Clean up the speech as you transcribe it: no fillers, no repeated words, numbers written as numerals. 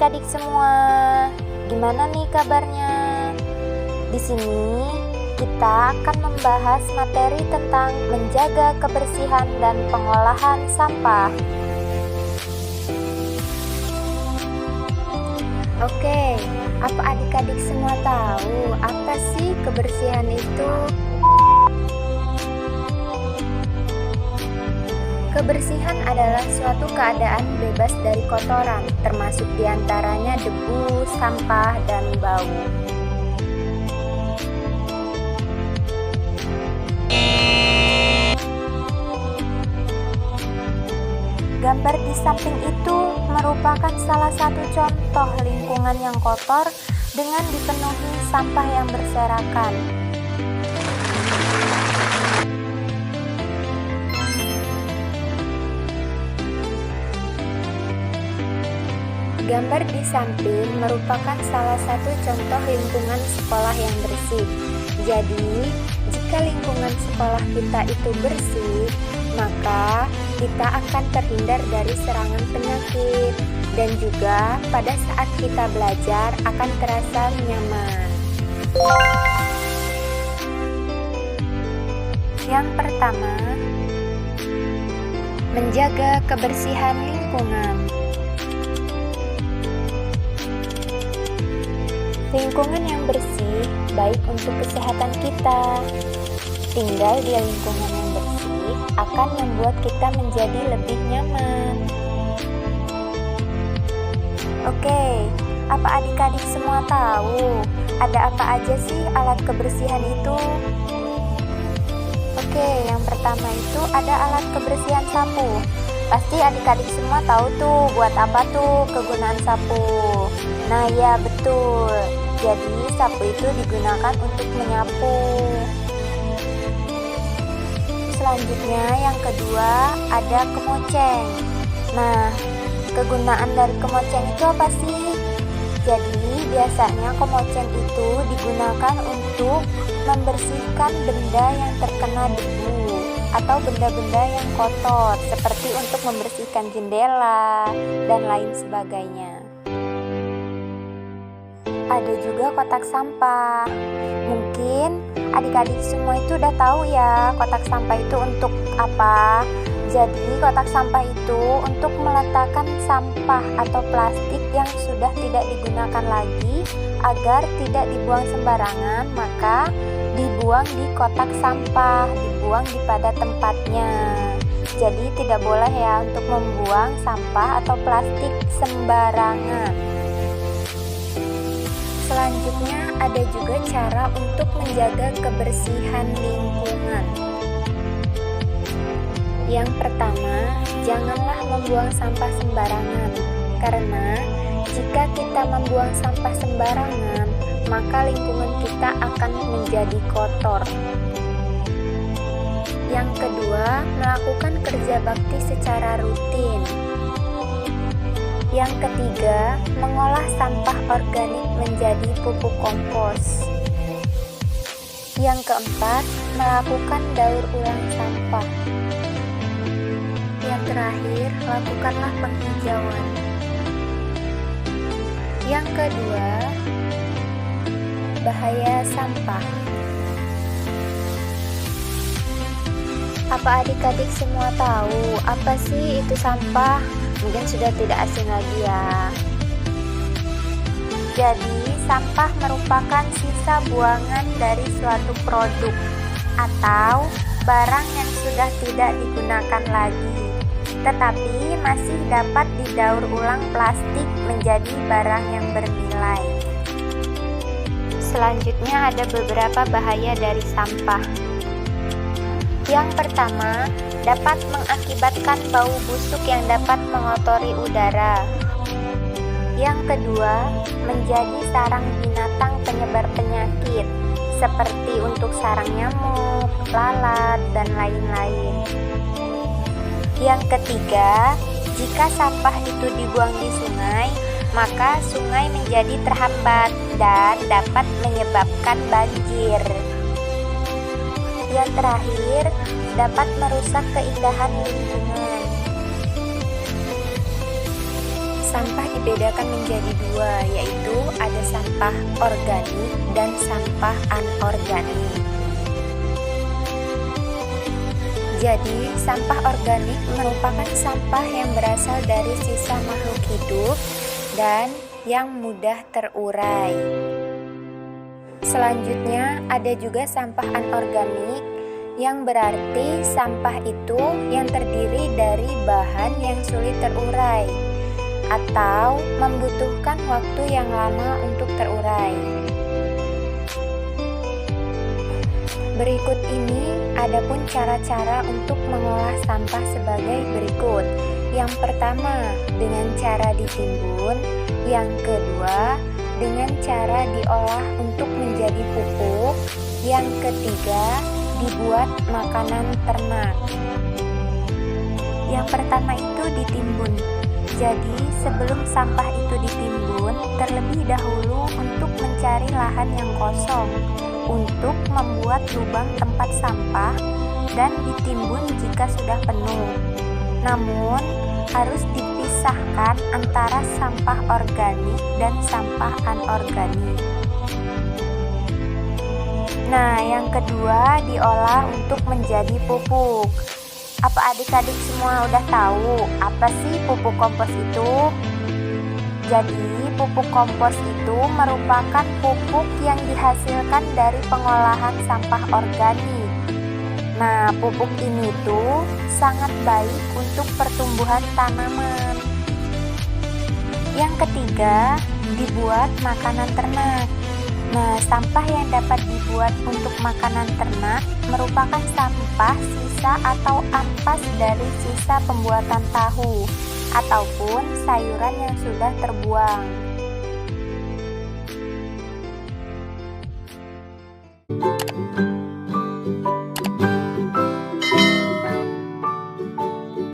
adik-adik semua, gimana nih kabarnya? Di sini kita akan membahas materi tentang menjaga kebersihan dan pengolahan sampah. Oke, apa adik-adik semua tahu apa sih kebersihan itu? Kebersihan adalah suatu keadaan bebas dari kotoran, termasuk diantaranya debu, sampah, dan bau. Gambar di samping itu merupakan salah satu contoh lingkungan yang kotor dengan dipenuhi sampah yang berserakan. Gambar di samping merupakan salah satu contoh lingkungan sekolah yang bersih. Jadi, jika lingkungan sekolah kita itu bersih, maka kita akan terhindar dari serangan penyakit dan juga pada saat kita belajar akan terasa nyaman. Yang pertama, menjaga kebersihan lingkungan. Lingkungan yang bersih baik untuk kesehatan kita. Tinggal di lingkungan yang bersih akan membuat kita menjadi lebih nyaman. Oke, apa adik-adik semua tahu ada apa aja sih alat kebersihan itu? Oke, yang pertama itu ada alat kebersihan sapu. Pasti adik-adik semua tahu tuh buat apa tuh kegunaan sapu. Nah ya betul, jadi sapu itu digunakan untuk menyapu. Selanjutnya yang kedua ada kemoceng. Nah, kegunaan dari kemoceng itu apa sih? Jadi biasanya kemoceng itu digunakan untuk membersihkan benda yang terkena debu atau benda-benda yang kotor, seperti untuk membersihkan jendela dan lain sebagainya. Ada juga kotak sampah. Mungkin adik-adik semua itu udah tahu ya kotak sampah itu untuk apa. Jadi kotak sampah itu untuk meletakkan sampah atau plastik yang sudah tidak digunakan lagi agar tidak dibuang sembarangan, maka dibuang di kotak sampah, dibuang di pada tempatnya. Jadi tidak boleh ya untuk membuang sampah atau plastik sembarangan. Selanjutnya ada juga cara untuk menjaga kebersihan lingkungan. Yang pertama, janganlah membuang sampah sembarangan, karena jika kita membuang sampah sembarangan, maka lingkungan kita akan menjadi kotor. Yang kedua, melakukan kerja bakti secara rutin. Yang ketiga, mengolah sampah organik menjadi pupuk kompos. Yang keempat, melakukan daur ulang sampah. Yang terakhir, lakukanlah penghijauan. Yang kedua, bahaya sampah. Apa adik-adik semua tahu apa sih itu sampah? Mungkin sudah tidak asing lagi ya. Jadi, sampah merupakan sisa buangan dari suatu produk atau barang yang sudah tidak digunakan lagi, tetapi masih dapat didaur ulang plastik menjadi barang yang bernilai. Selanjutnya ada beberapa bahaya dari sampah. Yang pertama, dapat mengakibatkan bau busuk yang dapat mengotori udara. Yang kedua, menjadi sarang binatang penyebar penyakit, seperti untuk sarang nyamuk, lalat, dan lain-lain. Yang ketiga, jika sampah itu dibuang di sungai, maka sungai menjadi terhambat dan dapat menyebabkan banjir. Yang terakhir, dapat merusak keindahan lingkungan. Sampah dibedakan menjadi dua, yaitu ada sampah organik dan sampah anorganik. Jadi, sampah organik merupakan sampah yang berasal dari sisa makhluk hidup dan yang mudah terurai. Selanjutnya, ada juga sampah anorganik, yang berarti sampah itu yang terdiri dari bahan yang sulit terurai atau membutuhkan waktu yang lama untuk terurai. Berikut ini adapun cara-cara untuk mengolah sampah sebagai berikut. Yang pertama, dengan cara ditimbun. Yang kedua, dengan cara diolah untuk menjadi pupuk. Yang ketiga, dibuat makanan ternak. Yang pertama itu ditimbun. Jadi, sebelum sampah itu ditimbun, terlebih dahulu untuk mencari lahan yang kosong untuk membuat lubang tempat sampah dan ditimbun jika sudah penuh. Namun, harus dipisahkan antara sampah organik dan sampah anorganik. Nah, yang kedua diolah untuk menjadi pupuk. Apa adik-adik semua udah tahu apa sih pupuk kompos itu? Jadi, pupuk kompos itu merupakan pupuk yang dihasilkan dari pengolahan sampah organik. Nah, pupuk ini tuh sangat baik untuk pertumbuhan tanaman. Yang ketiga, dibuat makanan ternak. Nah, sampah yang dapat dibuat untuk makanan ternak merupakan sampah sisa atau ampas dari sisa pembuatan tahu ataupun sayuran yang sudah terbuang.